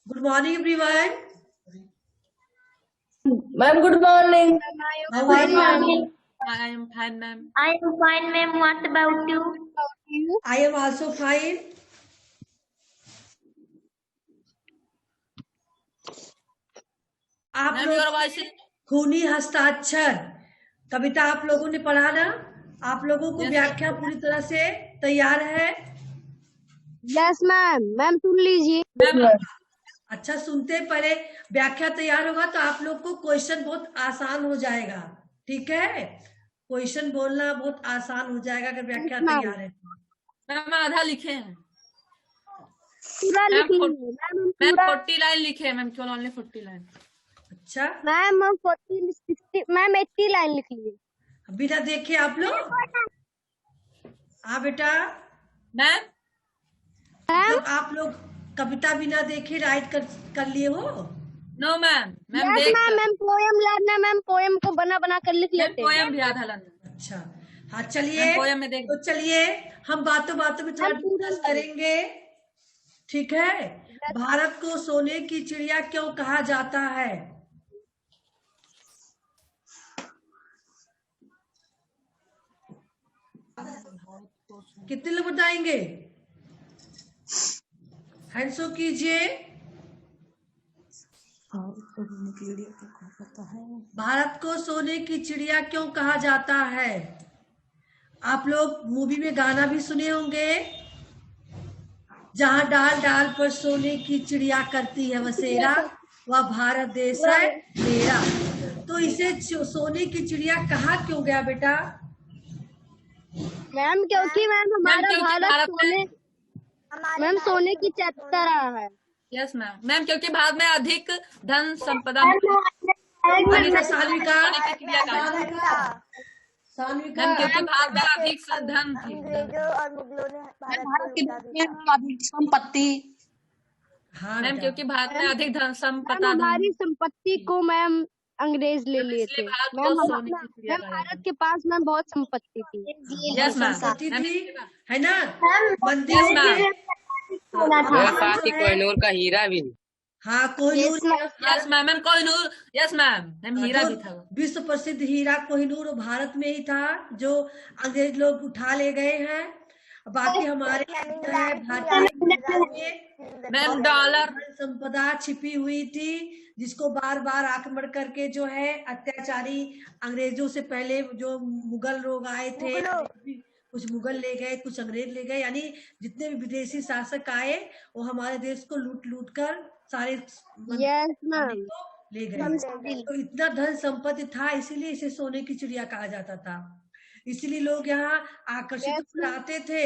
Good morning, everyone. Ma'am, good morning. How are you? I am fine, ma'am. I am fine, ma'am. What about you? I am also fine. आप Ma'am, लोग your voice is खूनी हस्ताक्षर कविता आप लोगों ने पढ़ा ना? आप लोगों को Yes, व्याख्या पूरी तरह से तैयार है? यस मैम, मैम सुन लीजिए। ma'am. अच्छा, सुनते पहले व्याख्या तैयार होगा तो आप लोग को क्वेश्चन बहुत आसान हो जाएगा। ठीक है, क्वेश्चन बोलना बहुत आसान हो जाएगा अगर व्याख्या तैयार है तो। मैम आधा लिखे हैं पूरा मैम। लिख लीजिए मैम। मैम पूरा 40 लाइन लिखे हैं मैम, केवल ओनली 40 लाइन। अच्छा मैम, हम 40 60 मैम 80 लाइन लिख लीजिए। बिना देखे आप लोग। हाँ बेटा, मैम मतलब आप लोग कविता बिना देखे राइट कर लिए हो? नो मैम, मैम यस देख मैम, मैम पोएम लर्न है मैम, पोएम को बना बना कर लिख मैम लेते हैं। पोयम भी आधा लाना। अच्छा हाँ, चलिए मैम पोयम में देख तो चलिए हम बातों बातों में थोड़ा हम पूरा डिस्कस करेंगे। ठीक है, भारत को सोने की चिड़िया क्यों कहा जाता है? कितने लोग बताएंगे? हैंड्स अप कीजिए। भारत को सोने की चिड़िया क्यों कहा जाता है? आप लोग मूवी में गाना भी सुने होंगे, जहाँ डाल डाल पर सोने की चिड़िया करती है बसेरा, वह भारत देश है मेरा। तो इसे सोने की चिड़िया कहा क्यों गया बेटा? मैम क्योंकि मैम हमारा क्योंकि भारत भारत मैम सोने की तरह है। Yes ma'am. मैम क्योंकि भारत में अधिक धन संपदा सान्विका सान्विका मैम क्योंकि भारत में अधिक धन थी। अंग्रेजों और मुगलों ने भारत के में अधिक संपत्ति। हाँ मैम बेटा, क्योंकि भारत में अधिक धन मैम संपदा हमारी संपत्ति को मैम अंग्रेज ले लिए थे। इसलिए भारत मैम को सोने की चिड़िया मैम कहा भारत के पास मैम बहुत संपत्ति थी। Yes ma'am. संपत्ति थी, है ना? मंदिर यस मैम। साथ ही कोहिनूर का हीरा भी। हाँ, Kohinoor yes ma'am. Ma'am Kohinoor, yes ma'am. Ma'am हीरा भी था। विश्व प्रसिद्ध हीरा कोहिनूर भारत में ही था, जो अंग्रेज लोग उठा ले गए हैं। बाकी हमारे जो है भारतीय मैम डॉलर संपदा छिपी हुई थी, जिसको बार बार आक्रमण करके जो है अत्याचारी अंग्रेजों से पहले जो मुगल लोग आए थे, कुछ मुगल ले गए, कुछ अंग्रेज ले गए, यानी जितने भी विदेशी शासक आए वो हमारे देश को लूट लूट कर सारे यस मैम, ले गए। तो इतना धन संपत्ति था, इसीलिए इसे सोने की चिड़िया कहा जाता था। इसीलिए लोग यहाँ आकर्षित होकर आते थे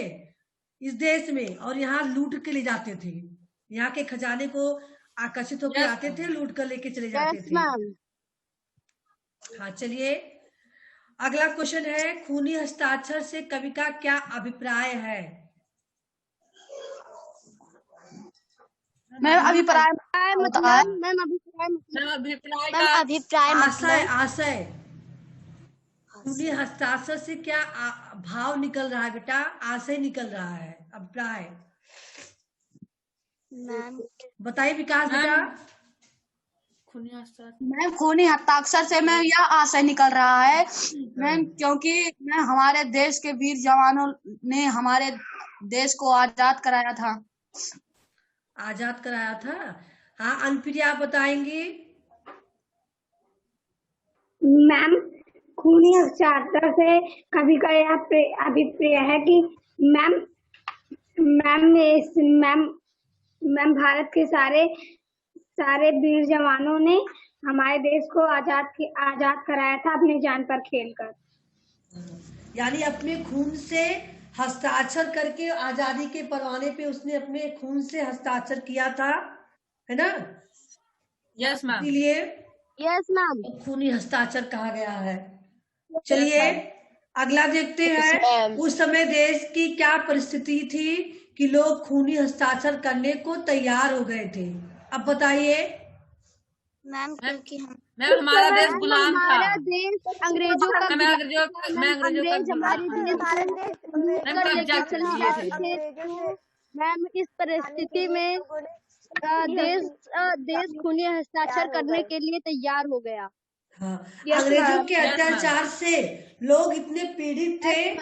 इस देश में, और यहाँ लूट के ले जाते थे। यहाँ के खजाने को आकर्षित होकर आते थे, लूट कर लेके चले जाते थे। हाँ चलिए, अगला क्वेश्चन है, खूनी हस्ताक्षर से कवि का क्या अभिप्राय है? मैम अभिप्राय अभिप्राय आशय आशय खूनी हस्ताक्षर से क्या भाव निकल रहा है बेटा? आशय निकल रहा है, अभिप्राय बताइए विकास बेटा। मैम खूनी हस्ताक्षर से मैम यह आशय निकल रहा है मैम, क्योंकि मैम हमारे देश के वीर जवानों ने हमारे देश को आजाद कराया था। आजाद कराया था। हाँ अनप्रिया, आप बताएंगी? मैम खूनी हस्ताक्षर से कवि का यह अभिप्राय है कि मैम मैम भारत के सारे वीर जवानों ने हमारे देश को आजाद कराया था अपनी जान पर खेलकर। यानी अपने खून से हस्ताक्षर करके आजादी के परवाने पे उसने अपने खून से हस्ताक्षर किया था, है ना? Yes ma'am. इसलिए यस मैम खूनी हस्ताक्षर कहा गया है। चलिए अगला देखते हैं, उस समय देश की क्या परिस्थिति थी कि लोग खूनी हस्ताक्षर करने को तैयार हो गए थे? अब बताइए। मैम क्योंकि मैम हमारा देश गुलाम था। हमारा देश अंग्रेजों का अंग्रेज हमारे देश को लेकर चले गए थे। मैम इस परिस्थिति में देश खूनी हस्ताक्षर करने के लिए तैयार हो गया। हाँ, अंग्रेजों के अत्याचार से लोग इतने पीड़ित थे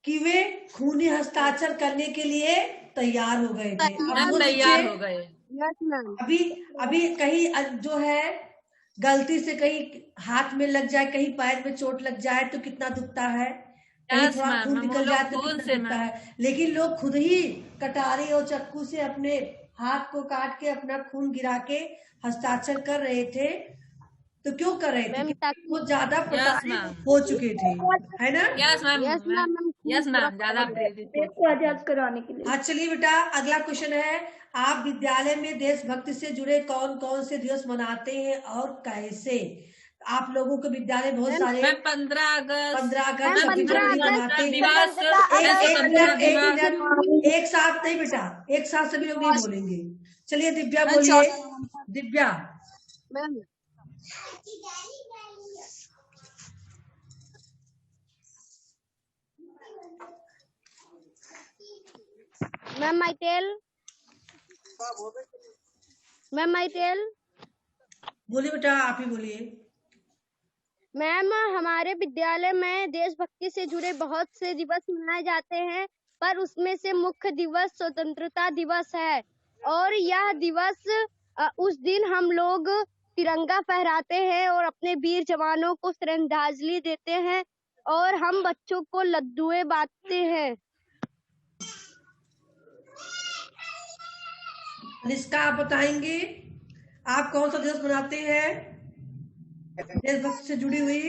कि वे खूनी हस्ताक्षर करने के लिए तैयार हो गए थे। अब वो तैयार हो सोचिए, गए। Yes ma'am. अभी कहीं जो है गलती से कहीं हाथ में लग जाए, कहीं पैर में चोट लग जाए तो कितना दुखता है, कहीं Yes, थोड़ा ma'am. खून हम निकल लोग जाए तो खून कितना से, दुखता ma'am. है। लेकिन लोग खुद ही कटारी और चाकू से अपने हाथ को काट के अपना खून गिरा के हस्ताक्षर कर रहे थे। तो क्यों कर रहे थे? मैम, क्योंकि वो ज्यादा प्रताड़ित ma'am. हो चुके थे, है ना? Yes, ma'am. Yes ma'am. Yes, ma'am. ज्यादा प्रेरित देश को आजाद कराने के लिए। हाँ, चलिए बेटा, अगला क्वेश्चन है, आप विद्यालय में देशभक्ति से जुड़े कौन कौन से दिवस मनाते हैं और कैसे? आप लोगों के विद्यालय बहुत सारे मैं 15 अगस्त 15 अगस्त मैम, 26 जनवरी मनाते हैं। दिवस एक मिनट दिवस। एक साथ नहीं बेटा, एक साथ सभी लोग नहीं बोलेंगे। चलिए दिव्या बोलिए। Divya. Ma'am, ma'am I tell. Ma'am I tell. बोलिए बेटा, आप ही बोलिए। मैम, हमारे विद्यालय में देशभक्ति से जुड़े बहुत से दिवस मनाए जाते हैं, पर उसमें से मुख्य दिवस स्वतंत्रता दिवस है। और यह दिवस उस दिन हम लोग तिरंगा फहराते हैं और अपने वीर जवानों को श्रद्धांजलि देते हैं और हम बच्चों को लड्डुए बांटते हैं। निष्का, आप बताएंगे आप कौन सा दिवस मनाते हैं देशभक्ति से जुड़ी हुई?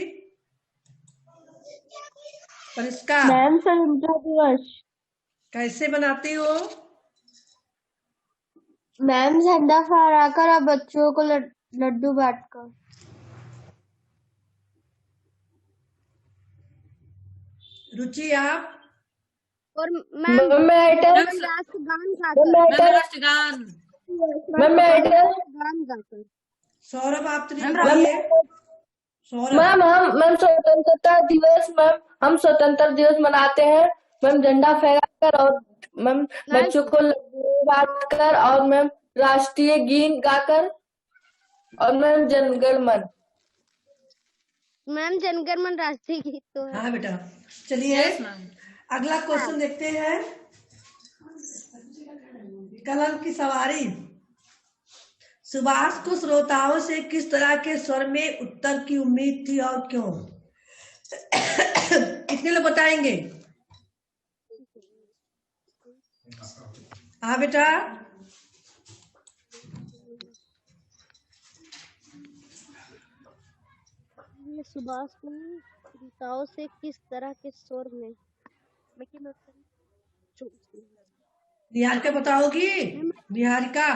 निष्का, मैम, स्वतंत्रता दिवस। कैसे मनाते हो? मैम, झंडा फहराकर और बच्चों को लड्डू बांटकर। रुचि, आप? और मैम राष्ट्रगान गाकर। राष्ट्रगान। राष्ट्रगान गाकर। सौरभ, आप तो नहीं बोलिए। सौरभ। मैम स्वतंत्रता दिवस, मैम हम स्वतंत्रता दिवस मनाते हैं मैम झंडा फहराकर और मैम बच्चों को लड्डू बांटकर और मैम राष्ट्रीय गीत गाकर और मैम जनगण मन। मैम, जनगण मन राष्ट्रीय गीत तो है। हाँ बेटा, चलिए Yes, ma'am. अगला क्वेश्चन देखते हैं। कलम की सवारी। सुभाष को श्रोताओं से किस तरह के स्वर में उत्तर की उम्मीद थी और क्यों? कितने लोग बताएंगे? हाँ बेटा। सुभाष को श्रोताओं से किस तरह के स्वर में। निहारिका बताओगी? निहारिका।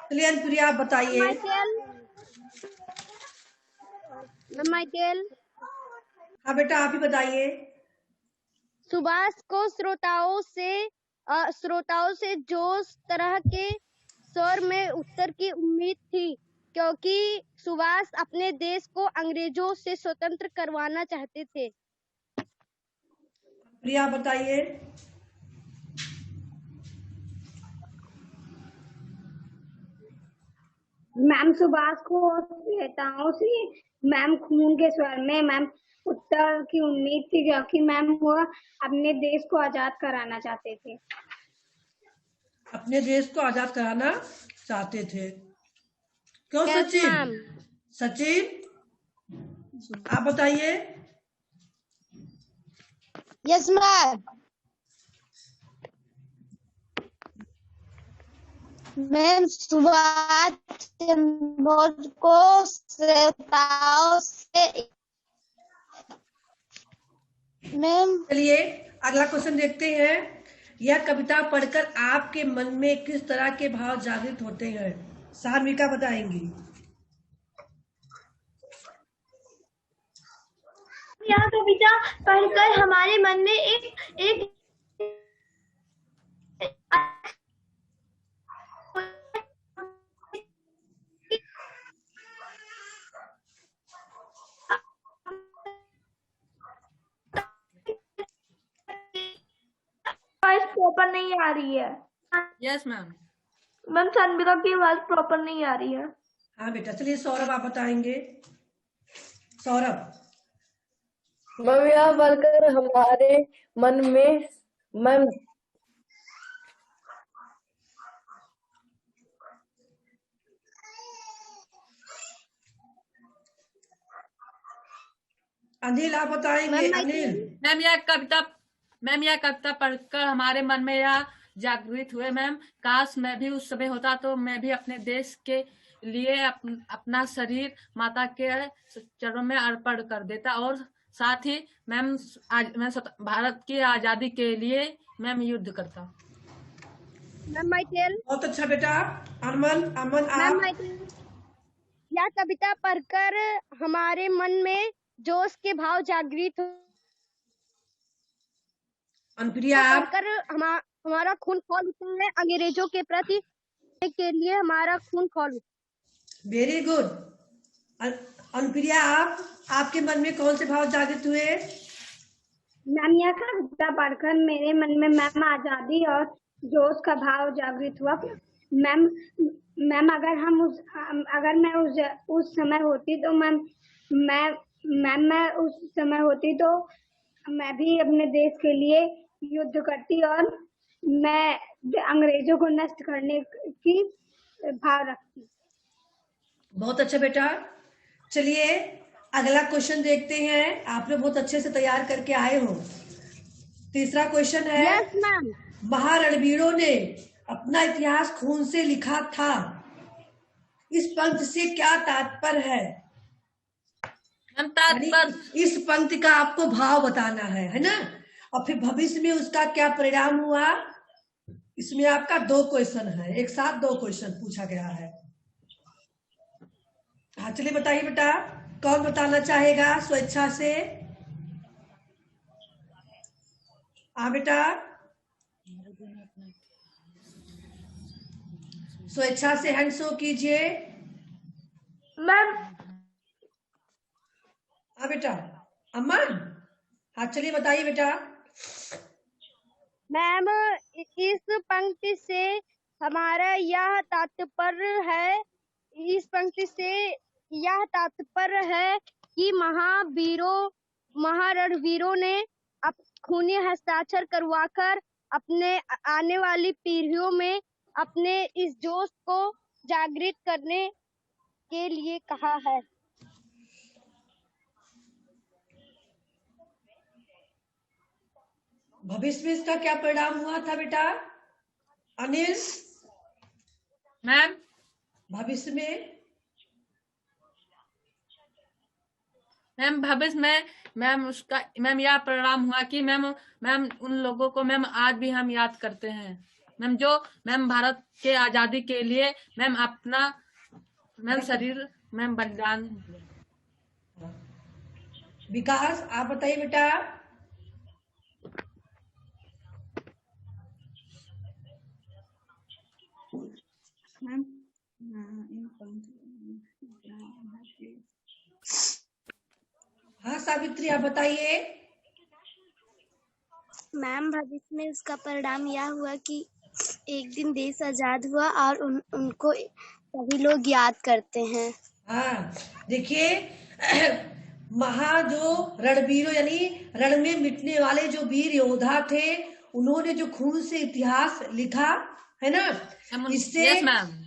चलिए अनुप्रिया, आप बताइए। हाँ बेटा, आप ही बताइए। सुभाष को श्रोताओं से जो तरह के स्वर में उत्तर की उम्मीद थी, क्योंकि सुभाष अपने देश को अंग्रेजों से स्वतंत्र करवाना चाहते थे। प्रिया, बताइए। मैम, सुभाष को श्रोताओं से मैम खून के स्वर में मैम उत्तर की उम्मीद थी, क्योंकि मैम वो अपने देश को आजाद कराना चाहते थे। अपने देश को आजाद कराना चाहते थे। क्यों Yes, सचिन? ma'am. सचिन, आप बताइए। Yes ma'am. Ma'am, Subhash Chandra Bose को श्रोताओं से मैम। चलिए अगला क्वेश्चन देखते हैं। यह कविता पढ़कर आपके मन में किस तरह के भाव जागृत होते हैं? सार्मिका बताएंगी। यह कविता पढ़कर हमारे मन में एक प्रॉपर नहीं आ रही है। Yes ma'am. मैम सनबिका की आवाज प्रॉपर नहीं आ रही है। हाँ बेटा, चलिए सौरभ आप बताएंगे। सौरभ। मैम यह पढ़कर हमारे मन में मैम अनिल आप बताएंगे। अनिल। मैम यह कविता पढ़कर हमारे मन में यह जागृत हुए मैम, काश मैं भी उस समय होता तो मैं भी अपने देश के लिए अपना शरीर माता के चरणों में अर्पण कर देता, और साथ ही मैम मैं भारत की आजादी के लिए मैम युद्ध करता। Ma'am Michael. बहुत अच्छा बेटा। अमन मैम आप। यह कविता पढ़कर हमारे मन में जोश के भाव जागृत हो, अनुप्रिया आप। पढ़कर हमारा खून खौल उठता है, अंग्रेजों के प्रति के लिए हमारा खून खौल उठता। Very good. अनुप्रिया आप, आपके मन में कौन से भाव जागृत हुए? मैम यह कविता पढ़कर मेरे मन में मैम आजादी और जोश का भाव जागृत हुआ। मैम अगर मैं उस समय होती तो मैं उस समय होती तो मैं भी अपने देश के लिए युद्ध करती और मैं अंग्रेजों को नष्ट करने की भाव रखती। बहुत अच्छा बेटा। चलिए अगला क्वेश्चन देखते हैं। आपने बहुत अच्छे से तैयार करके आए हो। तीसरा क्वेश्चन है। Yes ma'am. महारणवीरों ने अपना इतिहास खून से लिखा था, इस पंक्ति से क्या तात्पर्य है? इस पंक्ति का आपको भाव बताना है ना, और फिर भविष्य में उसका क्या परिणाम हुआ। इसमें आपका 2 क्वेश्चन है, एक साथ 2 क्वेश्चन पूछा गया है। हाँ चलिए बताइए बेटा, कौन बताना चाहेगा स्वेच्छा से? हाँ बेटा, स्वेच्छा से हैंड शो कीजिए। मैम। हाँ बेटा। अमन। हाँ चलिए बताइए बेटा। मैम इस पंक्ति से हमारा यह तात्पर्य है, इस पंक्ति से यह तात्पर्य है कि महारणवीरों ने खूनी हस्ताक्षर करवाकर अपने आने वाली पीढ़ियों में अपने इस जोश को जागृत करने के लिए कहा है। भविष्य में इसका क्या परिणाम हुआ था बेटा? अनिल। मैम भविष्य में भविष्य में उसका यह परिणाम हुआ कि मैम उन लोगों को आज भी हम याद करते हैं जो भारत के आजादी के लिए अपना शरीर बलिदान। विकास आप बताइए बेटा। हाँ सावित्री आप बताइए। मैम भविष्य में उसका परिणाम यह हुआ कि एक दिन देश आजाद हुआ और उनको सभी लोग याद करते हैं। हाँ देखिए, जो रणवीरों यानी रण में मिटने वाले जो वीर योद्धा थे, उन्होंने जो खून से इतिहास लिखा है ना, इससे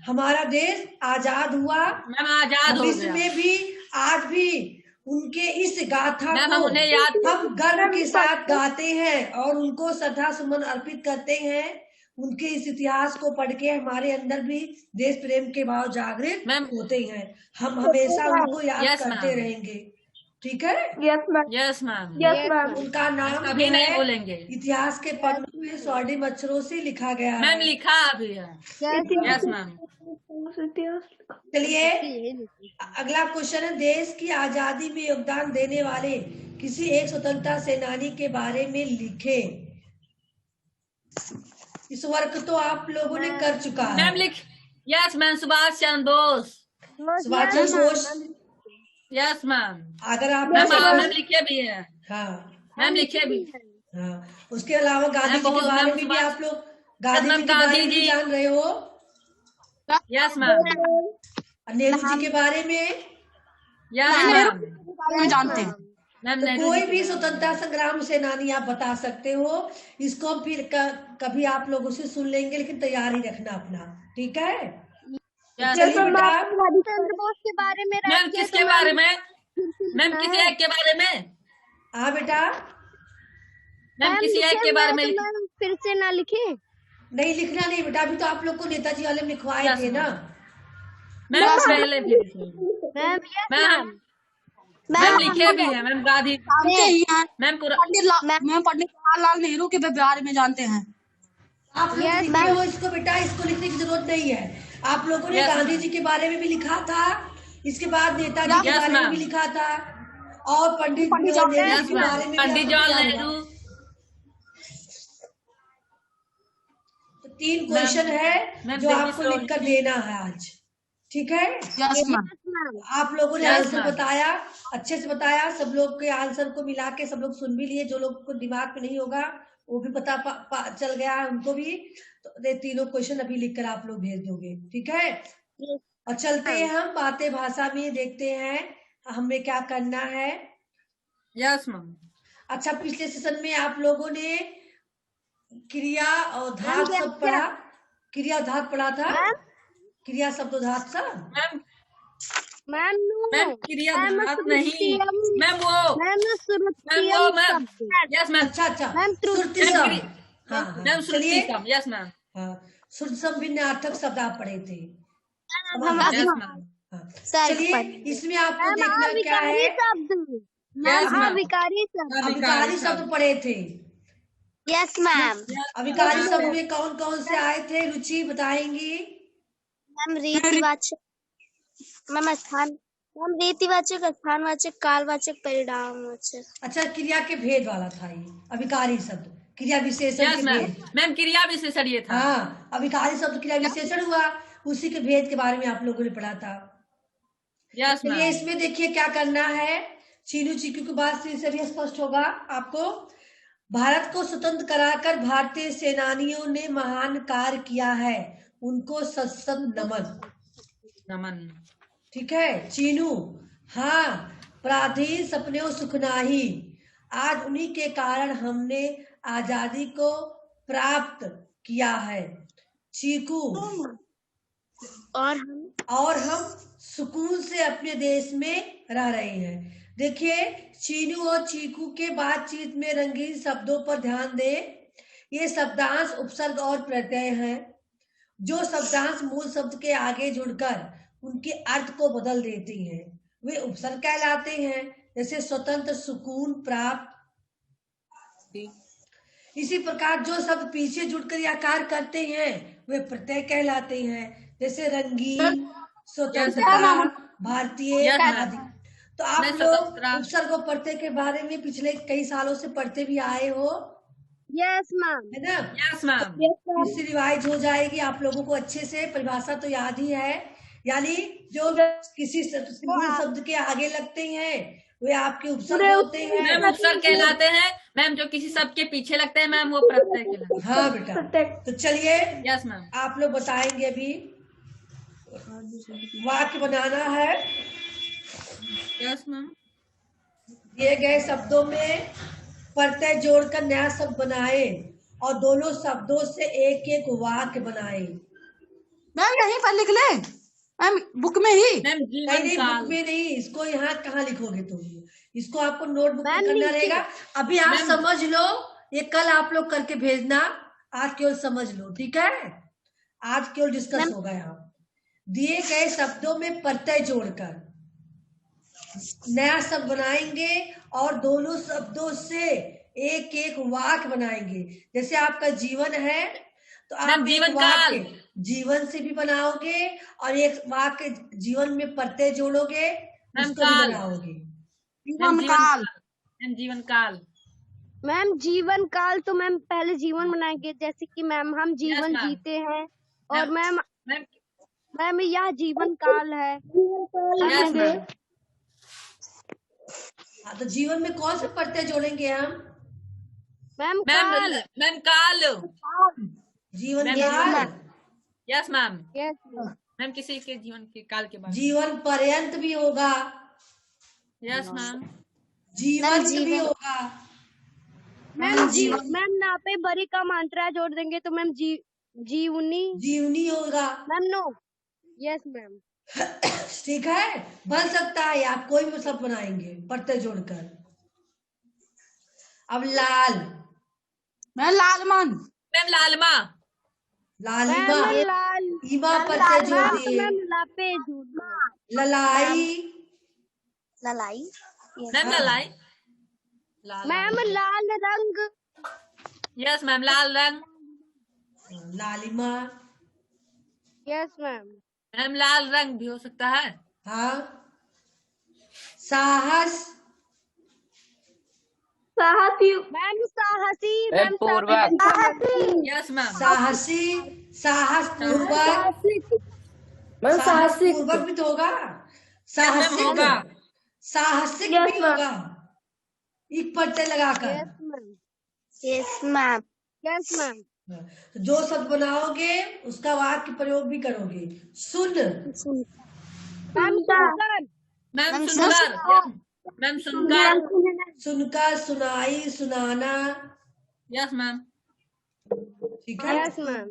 हमारा देश आजाद हुआ। भविष्य में भी आज भी उनके इस गाथा को हम गर्व के साथ गाते हैं और उनको श्रद्धा सुमन अर्पित करते हैं। उनके इस इतिहास को पढ़ के हमारे अंदर भी देश प्रेम के भाव जागृत होते हैं। हम हमेशा उनको याद करते रहेंगे। ठीक है? Yes ma'am. Yes ma'am. Yes ma'am. उनका नाम अभी नहीं बोलेंगे। इतिहास के पन्नों में स्वर्णिम अक्षरों से लिखा गया है। मैम लिखा अभी है। Yes ma'am. चलिए अगला क्वेश्चन है। देश की आजादी में योगदान देने वाले किसी एक स्वतंत्रता सेनानी के बारे में लिखे। इस वर्क तो आप लोगों ने कर चुका है। Ma'am yes ma'am, Subhash Chandra Bose. Subhash Chandra Bose. Yes ma'am. अगर आप मैम लिखे भी है। हाँ मैम लिखे भी। हाँ, उसके अलावा गांधी जी के बहुत बारे मैम में भी सुभाष आप लोग गांधी मैम जी के बारे गांधी में भी जी जान रहे हो, यस मैम और नेहरू जी के बारे में। यस नेहरू मैम जी के बारे में जानते हैं। मैम तो नेहरू कोई जी के भी बारे में। स्वतंत्रता संग्राम सेनानी आप बता सकते हो, इसको हम फिर कभी आप लोगों से सुन लेंगे, लेकिन तैयार ही रखना अपना, ठीक है। तो यस चलिए बेटा, चंद्र बोस के बारे में मैम रखिए किसके तो बारे में फिर से मैम लिखना किसी है। एक के बारे में हाँ बेटा, मैम किसी एक लिखे के बारे हुए में हैं तो मैम फिर से ना लिखे। नहीं लिखना नहीं बेटा, अभी तो आप लोग को नेताजी वाले में लिखवाए यस थे ना। मैम पहले भी ma'am yes ma'am ma'am ma'am लिखे भी है मैम गांधी जानते ही हैं। मैम पूरा पंडित जवाहरलाल नेहरू के बारे में जानते हैं। आप लोग Yes, लिखे हो इसको बेटा, इसको लिखने की जरूरत नहीं है। आप लोगों ने Yes, गांधी ma'am. जी के बारे में भी लिखा था, इसके बाद नेताजी के Yes, बारे में ma'am. भी लिखा था, और पंडित पंडित नेहरू यस जी के बारे मैम में भी पंडित आपको जवाहरलाल याद नेहरू होगा। तो 3 क्वेश्चन है मैम, जो baby आपको shower लिख कर देना है आज, ठीक है। Yes ma'am. आप लोगों ने Yes, आंसर ma'am. बताया, अच्छे से बताया, सब लोग के आंसर को मिला के सब लोग सुन भी लिए, जो लोग को दिमाग में नहीं होगा वो भी पता चल गया है उनको भी। तो ये तीनों क्वेश्चन अभी लिखकर आप लोग भेज दोगे, ठीक है। और चलते हैं हम बातें भाषा में, देखते हैं हमें क्या करना है। यस मैम अच्छा, पिछले सेशन में आप लोगों ने क्रिया और धातु सब पढ़ा, क्रिया धातु पढ़ा था, क्रिया शब्द धातु सब। मैम मैम मैम क्रिया धातु नहीं मैम वो मैम मैम यस मैम अच्छा मैम श्रुति मैम सम, क्रि- हाँ मैम चलिए, श्रुति सम यस मैम हाँ श्रुति सम भिन्नार्थक शब्द आप पढ़े थे। यस मैम हाँ, चलिए इसमें आपको देखना क्या अविकारी है, शब्द Yes, ma'am. अविकारी शब्द अविकारी शब्द पढ़े थे। Yes ma'am. अविकारी शब्द में कौन कौन से आए थे, रुचि बताएंगी। मैम रीतिवाचक, मैम स्थान, मैम रीतिवाचक, स्थानवाचक, कालवाचक, परिणामवाचक। अच्छा, क्रिया के भेद वाला था ये अविकारी शब्द, क्रिया विशेषण यस के मैम भेद। मैम क्रिया विशेषण ये था हाँ, अविकारी शब्द क्रिया विशेषण हुआ, उसी के भेद के बारे में आप लोगों ने पढ़ा था। यस चलिए मैम इसमें देखिए क्या करना है, चीनू चीकू की बात से भी स्पष्ट होगा आपको। भारत को स्वतंत्र कराकर भारतीय सेनानियों ने महान कार्य किया है, उनको सत्संग नमन। नमन ठीक है चीनू, हाँ पराधीन सपने सुखनाही, आज उन्हीं के कारण हमने आजादी को प्राप्त किया है। चीकू, और हम सुकून से अपने देश में रह रहे हैं। देखिए चीनू और चीकू के बातचीत में रंगीन शब्दों पर ध्यान दें। ये शब्दांश उपसर्ग और प्रत्यय हैं, जो शब्दांश मूल शब्द के आगे जुड़कर उनके अर्थ को बदल देती हैं, वे उपसर्ग कहलाते हैं। जैसे स्वतंत्र, सुकून, प्राप्त। इसी प्रकार जो शब्द पीछे जुड़कर आकार करते हैं वे प्रत्यय कहलाते हैं। जैसे रंगीन, स्वतंत्रता, भारतीय आदि। तो आप लोग उपसर्ग और प्रत्यय के बारे में पिछले कई सालों से पढ़ते भी आए हो, यस मैम, है ना। यस मैम इससे रिवाइज हो जाएगी आप लोगों को अच्छे से। परिभाषा तो याद ही है, यानी जो किसी मूल शब्द के आगे लगते हैं वे आपके उपसर्ग होते हैं। मैम उपसर्ग कहलाते हैं मैम, जो किसी शब्द के पीछे लगते हैं मैम वो प्रत्यय कहलाते हैं। हाँ बेटा, तो चलिए यस मैम आप लोग बताएंगे, अभी वाक्य बनाना है। यस मैम दिए गए शब्दों में प्रत्यय जोड़कर नया शब्द बनाए और दोनों शब्दों से एक एक वाक्य बनाए। मैम यहीं पर लिख ले, मैम बुक में ही। मैम नहीं जीवन नहीं, काल बुक में नहीं, इसको यहाँ कहाँ लिखोगे तुम, इसको आपको नोटबुक में मैम करना नीचे। रहेगा। अभी आप मैम। समझ लो, ये कल आप लोग करके भेजना, आज केवल समझ लो, ठीक है। आज केवल डिस्कस होगा यहाँ। दिए गए शब्दों में प्रत्यय जोड़कर नया शब्द बनाएंगे और दोनों शब्दों से एक एक वाक्य बनाएंगे। जैसे आपका जीवन है तो आप मैम, एक जीवन वाक्य काल। जीवन से भी बनाओगे और एक वाक्य जीवन में प्रत्यय जोड़ोगे, मैम, उसको भी काल। बनाओगे। मैम जीवन काल। मैम जीवन काल मैम जीवन काल तो मैम पहले जीवन बनाएंगे, जैसे कि मैम हम जीवन मैम। जीते हैं और मैम मैम मैम यह जीवन काल है। यस मैम हाँ, तो जीवन में कौन से प्रत्यय जोड़ेंगे हम? मैम मैम काल। मैम काल। जीवन मैम, काल। Yes ma'am. यस मैम किसी के जीवन के काल के बारे में। जीवन पर्यंत भी होगा, यस मैम। जीवन भी होगा। मैम ना पे बरी का मात्रा जोड़ देंगे तो मैम जीवनी जीवनी होगा। Ma'am no. Yes ma'am. ठीक है, बन सकता है, आप कोई भी शब्द बनाएंगे पत्ते जोड़कर। अब लाल। मैं लालमन। मैम लालमा। लालिमा। मैम लाल। ईमा पत्ते जोड़ दिए। मैम लापे जोड़ दिए। ललाई। ललाई। मैम ललाई। मैम लाल रंग। यस मैम लाल रंग। लालिमा। Yes ma'am. मैम लाल रंग भी हो सकता है। हाँ। साहस। साहसी। मैम साहसी। मैम मैम पूर्वक। Yes ma'am. साहसी। साहस पूर्वक। मैम साहसिक। पूर्वक भी तो होगा। मैम होगा। साहसिक Yes, भी ma'am. होगा, एक पत्ते लगाकर। Yes ma'am. Yes ma'am. Yes ma'am. तो जो शब्द बनाओगे उसका वाक्य प्रयोग भी करोगे। सुन। मैम सुनकर। मैम सुनकर। मैम सुनकर। सुनकर, सुनाई, सुनाना। Yes ma'am. ठीक है, यस मैम।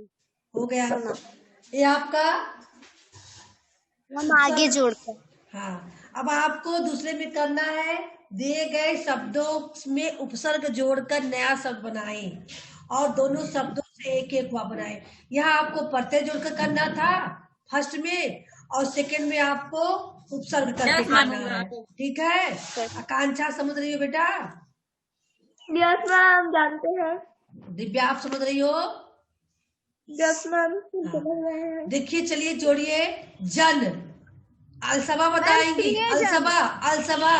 हो गया ये आपका। हम आगे जोड़कर। हाँ, अब आपको दूसरे में करना है, दिए गए शब्दों में उपसर्ग जोड़कर नया शब्द बनाएं और दोनों शब्दों से एक एक वाक्य बनाएं। यहाँ आपको प्रत्यय जोड़कर करना था फर्स्ट में, और सेकंड में आपको उपसर्ग करके Yes, ma'am. करना है। ठीक है, आकांक्षा समझ रही हो बेटा? यस मैम, जानते हैं। दिव्या आप समझ रही हो? यस मैम, समझ रहे हैं। देखिए, चलिए जोड़िए। जन, अलसबा बताएंगी। अलसबा, अलसबा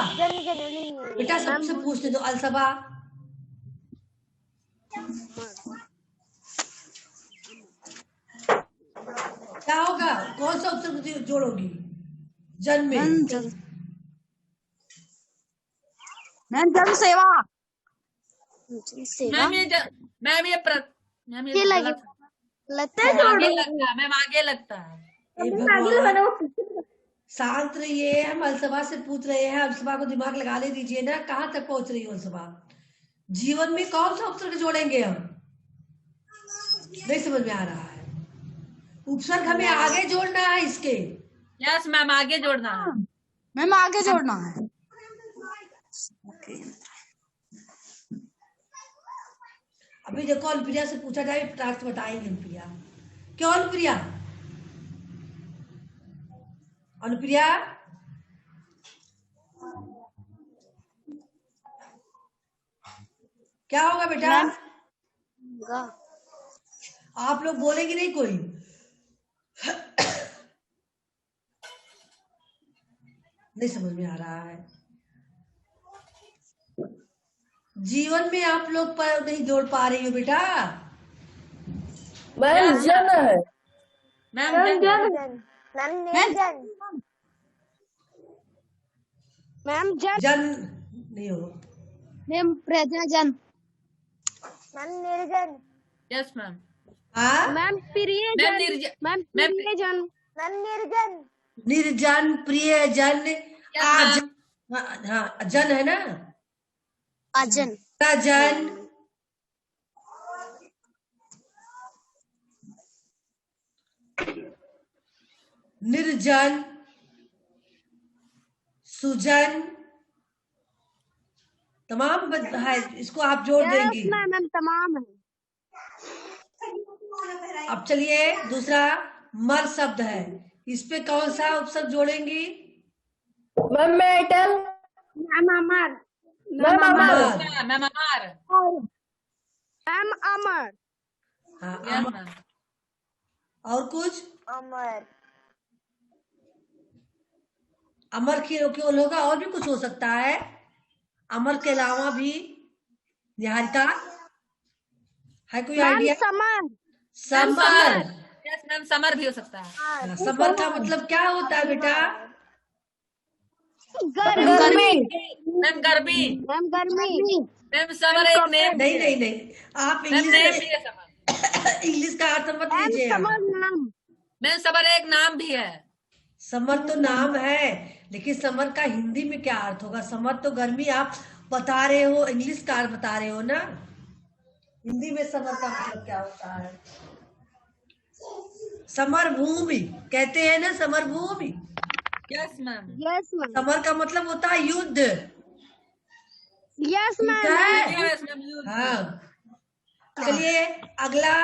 बेटा सबसे पूछने दो। अलसबा क्या होगा? कौन सा उपसर्ग जोड़ोगी जन में? मैं जन सेवा। मैम ये मैम ये गलत है। आगे लगता है मैम, आगे लगता है। शांत रहिए, हम अलसबा से पूछ रहे हैं। अलसबा को दिमाग लगा ले दीजिए ना, कहाँ तक पहुंच रही हो अलसबा? जीवन में कौन सा उपसर्ग जोड़ेंगे हम? नहीं समझ में आ रहा है। उपसर्ग हमें आगे जोड़ना है इसके। यस मैम, आगे जोड़ना है। मैम आगे जोड़ना है। अभी देखो, अनुप्रिया से पूछा जाए, टास्क बताएंगे अनुप्रिया। क्यों अनुप्रिया? अनुप्रिया क्या होगा बेटा? आप लोग बोलेंगे नहीं कोई? नहीं समझ में आ रहा है। जीवन में आप लोग पर नहीं जोड़ पा रही हो बेटा। मैम जन है। मैम मैम जन। जन नहीं हो। मैम प्रजाजन। Yes ma'am. हाँ, मैम प्रियजन। मैम प्रियजन। निर्जन, प्रियजन, आजन। हाँ, जन है ना? अजन। जन, निर्जन, सुजन, तमाम है। इसको आप जोड़ देंगे। मैम तमाम है। अब चलिए, दूसरा मर शब्द है, इस पे कौन सा उपसर्ग जोड़ेंगी? Ma'am metal. मैम अमर। मैम अमर। मैम अमर। मैम अमर। हाँ, यस अमर। मैम। और कुछ? अमर। अमर क्यों होगा? और भी कुछ हो सकता है अमर के अलावा भी। निहारिका है कोई idea? Summer. Summer. Yes ma'am, summer भी हो सकता है। हाँ, समर का मतलब क्या होता है बेटा? गर्मी। मैम गर्मी। मैम गर्मी। मैम समर एक नेम भी नहीं है। नहीं नहीं, आप मैम नेम इंग्लिश भी है समर। में इंग्लिश का अर्थ मत मैम लीजिए आप। समर नाम। मैम समर एक नाम भी है। समर तो नाम है, लेकिन समर का हिंदी में क्या अर्थ होगा? समर तो गर्मी आप बता रहे हो, इंग्लिश का अर्थ बता रहे हो ना। हिंदी में समर का मतलब क्या होता है? समर भूमि कहते हैं ना, समर भूमि। Yes ma'am. Yes ma'am. समर का मतलब होता है युद्ध। यस ठीक मैम। है, यस मैम। हाँ। चलिए अगला,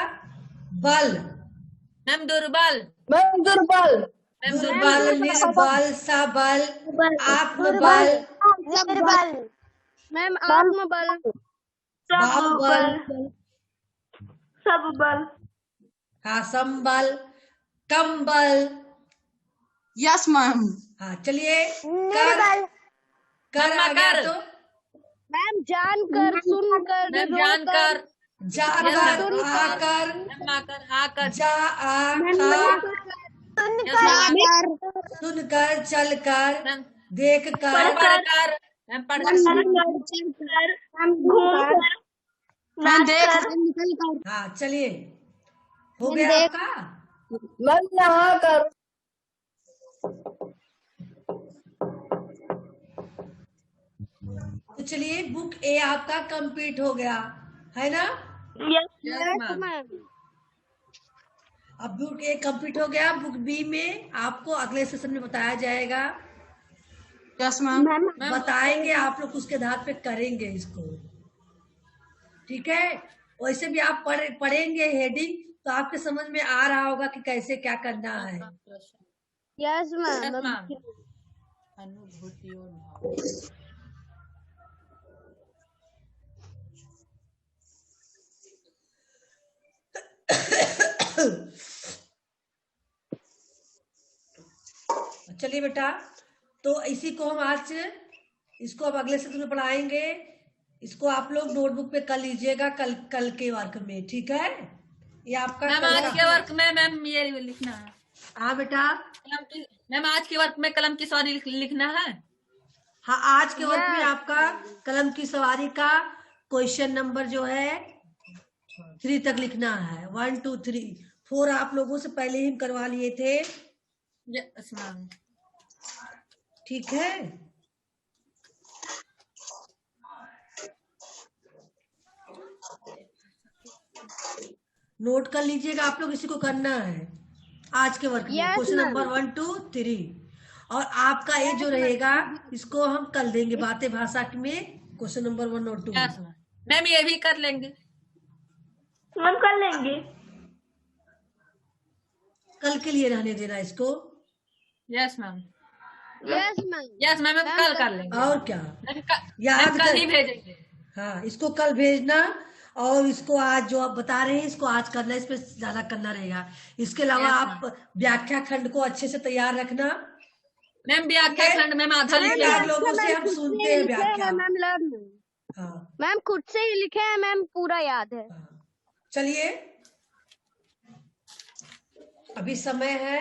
बल। मैम दुर्बल। मैम दुर्बल। मैम दुर्बल, निर्बल, सबल, आत्मबल, निर्बल। मैम आत्मबल। बाहुबल, सब बल। हाँ, संबल, कंबल। Yes ma'am. हाँ चलिए, कर। कर आ गया कर। तो मैम जानकर, सुनकर, मैम रोकर, जानकर। जाकर, आकर, मैम आकर, आकर। जा आकर, सुनकर, चलकर, मैम देखकर, पढ़कर। मैम पढ़कर। मैम देख। हाँ चलिए, हो गया आपका। मैम नहा कर। तो चलिए, बुक ए आपका कंप्लीट हो गया है ना। Yes ma'am. अब बुक ए कंप्लीट हो गया। बुक बी में आपको अगले सेशन में बताया जाएगा। Yes ma'am. बताएंगे, आप लोग उसके आधार पे करेंगे इसको, ठीक है। वैसे भी आप पढ़ेंगे हेडिंग, तो आपके समझ में आ रहा होगा कि कैसे क्या करना है। Yes ma'am. Yes ma'am. अनुभूतियों भाव। चलिए बेटा, तो इसी को हम आज, इसको अब अगले सेशन में पढ़ाएंगे। इसको आप लोग नोटबुक पे कर लीजिएगा कल के वर्क में, ठीक है। ये आपका मैम कल आज के का। वर्क में मैम ये लिखना है। हाँ बेटा। मैम आज के वर्क में कलम की सवारी लिखना है। हाँ, आज के वर्क में आपका कलम की सवारी का क्वेश्चन नंबर जो है 3 तक लिखना है। 1 2 3 4 आप लोगों से पहले ही करवा लिए थे, यस मैम। ठीक है। नोट कर लीजिएगा आप लोग, इसी को करना है आज के वर्क में। Yes, question ma'am. नंबर 1 2 3। और आपका ये जो रहेगा, इसको हम कल देंगे बातें भाषा में, क्वेश्चन नंबर 1 और 2। Yes ma'am. मैम ये भी कर लेंगे। हम कर लेंगे। कल के लिए रहने देना इसको। Yes ma'am. Yes ma'am. Yes ma'am हम कल कर लेंगे। और क्या, मैम याद कल कर। ही भेजेंगे। हाँ, इसको कल भेजना, और इसको आज जो आप बता रहे हैं इसको आज करना, इस पे ज्यादा करना रहेगा। इसके अलावा Yes, आप व्याख्या खंड को अच्छे से तैयार रखना। मैम व्याख्या खंड मैम आधा लिख आप लेंगे। लोगों से हम सुनते हैं व्याख्या। Ma'am learn. हाँ मैम खुद से ही लिखे हैं मैम, पूरा याद है। हाँ। चलिए, अभी समय है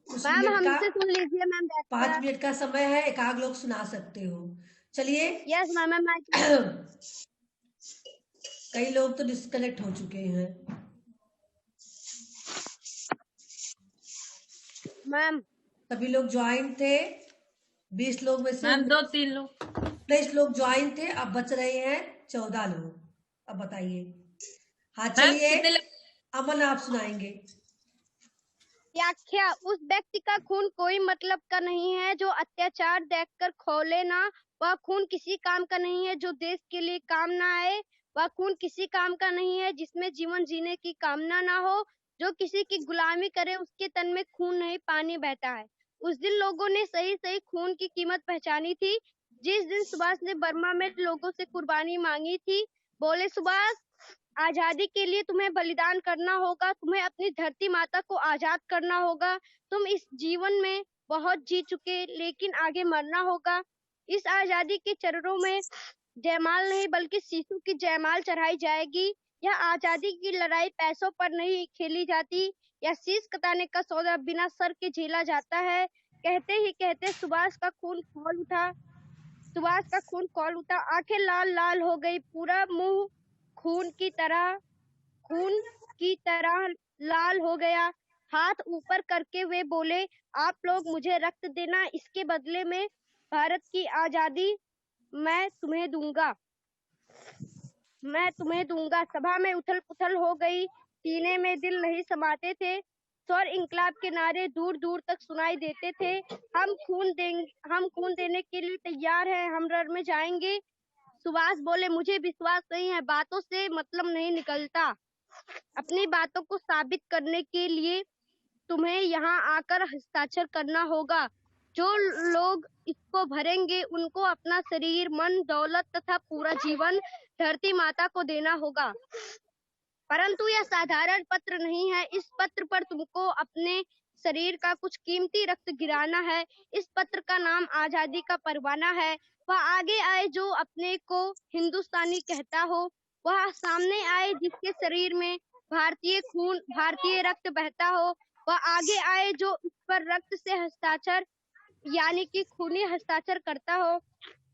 कुछ मैम मिनट का, हमसे सुन लीजिए मैम। 5 मिनट का समय है, एक आध लोग सुना सकते हो। चलिए। Yes ma'am. कई लोग तो डिस्कनेक्ट हो चुके हैं। मैम सभी लोग ज्वाइन थे, 20 लोग में से मैम 2-3 लोग। 23 लोग ज्वाइन थे, अब बच रहे हैं 14 लोग। अब बताइए। हाँ मैम चलिए, कितने अमन आप सुनाएंगे। व्याख्या। उस व्यक्ति का खून कोई मतलब का नहीं है जो अत्याचार देखकर खौले ना। वह खून किसी काम का नहीं है जो देश के लिए काम ना आए। वह खून किसी काम का नहीं है जिसमें जीवन जीने की कामना ना हो। जो किसी की गुलामी करे उसके तन में खून नहीं पानी बहता है। उस दिन लोगों ने सही सही खून की कीमत पहचानी थी। जिस दिन सुभाष ने बर्मा में लोगों से कुर्बानी मांगी थी। बोले सुभाष, आजादी के लिए तुम्हें बलिदान करना होगा। तुम्हें अपनी धरती माता को आजाद करना होगा। तुम इस जीवन में बहुत जी चुके, लेकिन आगे मरना होगा। इस आजादी के चरणों में जयमाल नहीं बल्कि सीसू की जयमाल चढ़ाई जाएगी। यह आजादी की लड़ाई पैसों पर नहीं खेली जाती। यह शीश कटाने का सौदा बिना सर के झेला जाता है। कहते ही कहते सुभाष का खून खौल उठा। आंखें लाल लाल हो गई, पूरा मुंह खून की तरह लाल हो गया। हाथ ऊपर करके वे बोले, आप लोग मुझे रक्त देना, इसके बदले में भारत की आजादी मैं तुम्हें दूंगा। सभा में उथल पुथल हो गई, सीने में दिल नहीं समाते थे। स्वर इंकलाब के नारे दूर दूर तक सुनाई देते थे। हम खून देने के लिए तैयार हैं, हम रण में जाएंगे। सुभाष बोले, मुझे विश्वास नहीं है, बातों से मतलब नहीं निकलता। अपनी बातों को साबित करने के लिए तुम्हें यहाँ आकर हस्ताक्षर करना होगा। जो लोग इसको भरेंगे उनको अपना शरीर, मन, दौलत तथा पूरा जीवन धरती माता को देना होगा। परंतु यह साधारण पत्र नहीं है। इस पत्र पर तुमको अपने शरीर का कुछ कीमती रक्त गिराना है। इस पत्र का नाम आजादी का परवाना है। वह आगे आए जो अपने को हिंदुस्तानी कहता हो, वह सामने आए जिसके शरीर में भारतीय रक्त बहता हो, वह आगे आए जो इस पर रक्त से हस्ताक्षर यानी कि खूनी हस्ताक्षर करता हो।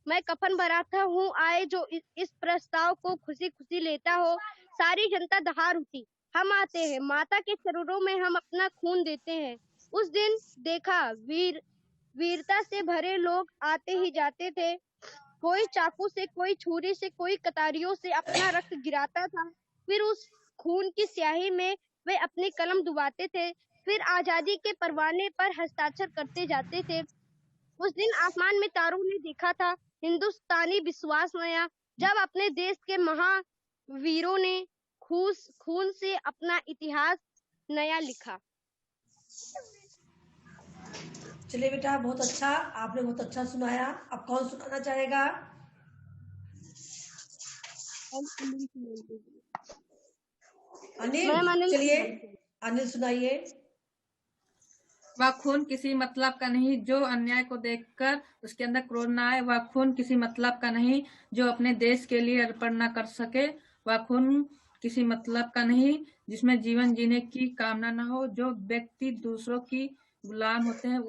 मैं कफन भराता हूँ, आए जो इस प्रस्ताव को खुशी खुशी लेता हो। सारी जनता दहाड़ उठी, हम आते हैं, माता के चरणों में हम अपना खून देते हैं। उस दिन देखा, वीरता से भरे लोग आते ही जाते थे। कोई चाकू से, कोई छुरी से, कोई कतारियों से अपना रक्त गिराता था। फिर उस खून की स्याही में वे अपनी कलम डुबाते थे, फिर आजादी के परवाने पर हस्ताक्षर करते जाते थे। उस दिन आसमान में तारों ने देखा था हिंदुस्तानी विश्वास नया, जब अपने देश के महावीरों ने खून से अपना इतिहास नया लिखा। चलिए बेटा, बहुत अच्छा, आपने बहुत अच्छा सुनाया। अब कौन सुनाना चाहेगा? अनिल, चलिए अनिल सुनाइए। वह खून किसी मतलब का नहीं जो अन्याय को देखकर उसके अंदर क्रोध न आए। वह खून किसी मतलब का नहीं जो अपने देश के लिए अर्पण न कर सके। वह खून किसी मतलब का नहीं जिसमें जीवन जीने की कामना न हो। जो व्यक्ति दूसरों की गुलाम होते हैं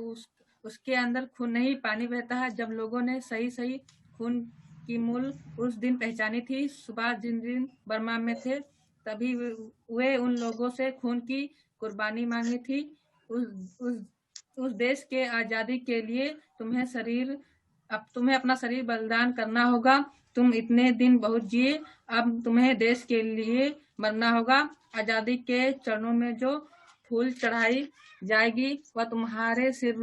उसके अंदर खून नहीं पानी बहता है। जब लोगों ने सही खून की मूल उस दिन पहचानी थी, सुभाष जिन दिन बर्मा में थे, तभी वे उन लोगों से खून की कुर्बानी मांगी थी। उस देश के आजादी के लिए तुम्हें अपना शरीर बलिदान करना होगा। तुम इतने दिन बहुत जिए, अब तुम्हें देश के लिए मरना होगा। आजादी के चरणों में जो फूल चढ़ाई जाएगी वह तुम्हारे सिर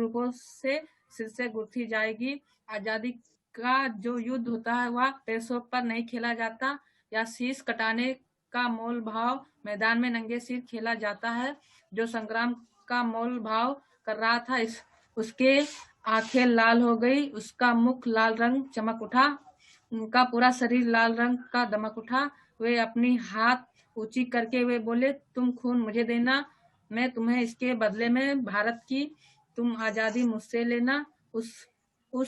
से गुथी जाएगी। आजादी का जो युद्ध होता है वह पैसों पर नहीं खेला जाता या शीश कटाने का मोल भाव मैदान में नंगे सिर खेला जाता है। जो संग्राम का मोल भाव कर रहा था उसके आंखें लाल हो गई, उसका मुख लाल रंग चमक उठा, उनका पूरा शरीर लाल रंग का दमक उठा। वे अपनी हाथ ऊंची करके वे बोले, तुम खून मुझे देना, मैं तुम्हें इसके बदले में भारत की तुम आजादी मुझसे लेना। उस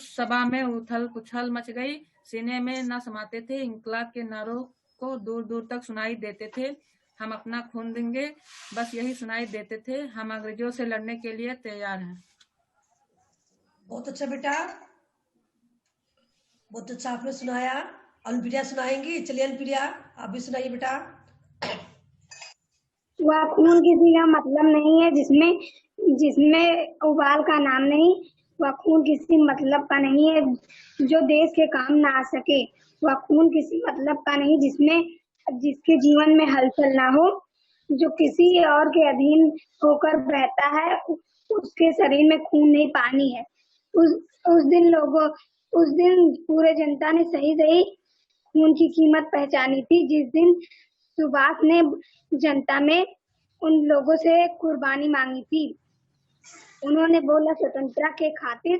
सभा में उथल पुथल मच गई, सीने में न समाते थे। इंकलाब के नारों को दूर दूर तक सुनाई देते थे। हम अपना खून देंगे, बस यही सुनाई देते थे। हम अंग्रेजों से लड़ने के लिए तैयार हैं। बहुत अच्छा बेटा, बहुत अच्छा आपने सुनाया। अनुप्रिया सुनाएंगी। चलिए अनुप्रिया, आप भी सुनाइए बेटा। वह खून किसी का मतलब नहीं है जिसमें उबाल का नाम नहीं। वह खून किसी मतलब का नहीं है जो देश के काम ना आ सके। वह खून किसी मतलब का नहीं जिसके जीवन में हलचल ना हो। जो किसी और के अधीन होकर बहता है उसके शरीर में खून नहीं पानी है। उस दिन पूरे जनता ने सही खून की कीमत पहचानी थी। जिस दिन सुभाष ने जनता में उन लोगों से कुर्बानी मांगी थी। उन्होंने बोला, स्वतंत्रता के खातिर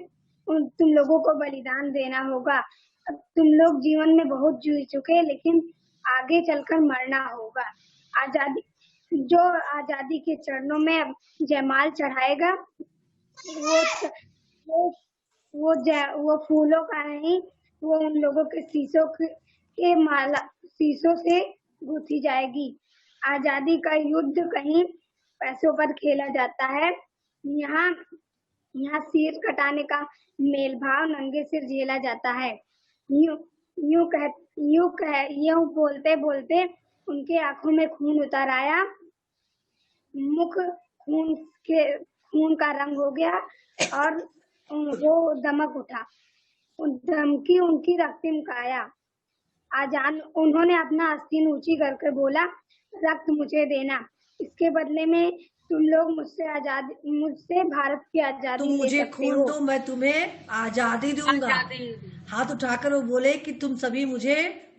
तुम लोगों को बलिदान देना होगा। अब तुम लोग जीवन में बहुत जी चुके, लेकिन आगे चलकर मरना होगा। जो आजादी के चरणों में जयमाल चढ़ाएगा वो फूलों का नहीं, वो उन लोगों के शीशों से गुथी जाएगी। आजादी का युद्ध कहीं पैसों पर खेला जाता है, यहाँ यहाँ सिर कटाने का मेल भाव नंगे सिर झेला जाता है। यूं बोलते बोलते उनके आंखों में खून उतर आया, मुख खून का रंग हो गया और वो दमक उठा। धमकी उनकी रक्तिम काया। आजान उन्होंने अपना आस्तीन ऊंची करके बोला, रक्त मुझे देना, इसके बदले में तुम लोग मुझसे भारत की आजादी तुम ले मुझे सकते खून हो। दो, मैं तुम्हें आजादी दूंगा। हाथ उठाकर वो बोले कि तुम सभी मुझे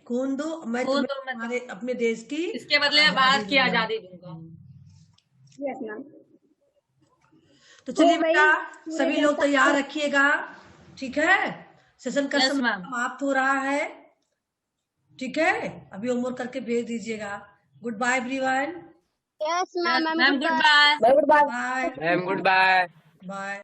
खून दो, मैं खून तुम्हें दो, मैं हमारे अपने देश की इसके बदले में भारत की दूंगा। आजादी दूंगा। Yes ma'am. तो चलिए हो गई बेटा, पूरे सभी लोग जनता तैयार रखिएगा, ठीक है। सेशन का Yes, समय ma'am. समाप्त हो रहा है, ठीक है। अभी होमवर्क करके भेज दीजिएगा। Goodbye everyone. Yes ma'am, ma'am good goodbye. Bye bye. Bye ma'am goodbye. Bye.